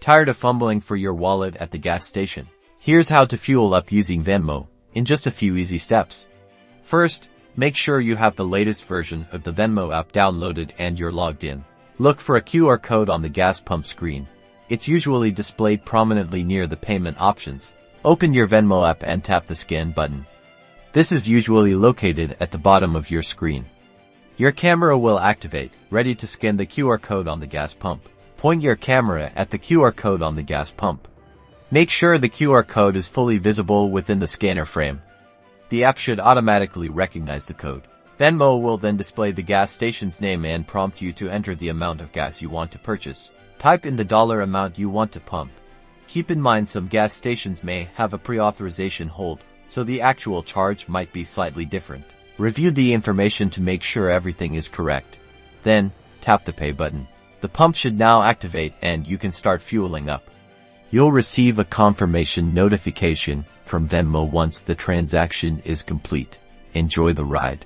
Tired of fumbling for your wallet at the gas station? Here's how to fuel up using Venmo, in just a few easy steps. First, make sure you have the latest version of the Venmo app downloaded and you're logged in. Look for a QR code on the gas pump screen. It's usually displayed prominently near the payment options. Open your Venmo app and tap the scan button. This is usually located at the bottom of your screen. Your camera will activate, ready to scan the QR code on the gas pump. Point your camera at the QR code on the gas pump. Make sure the QR code is fully visible within the scanner frame. The app should automatically recognize the code. Venmo will then display the gas station's name and prompt you to enter the amount of gas you want to purchase. Type in the dollar amount you want to pump. Keep in mind some gas stations may have a pre-authorization hold, so the actual charge might be slightly different. Review the information to make sure everything is correct. Then, tap the pay button. The pump should now activate and you can start fueling up. You'll receive a confirmation notification from Venmo once the transaction is complete. Enjoy the ride.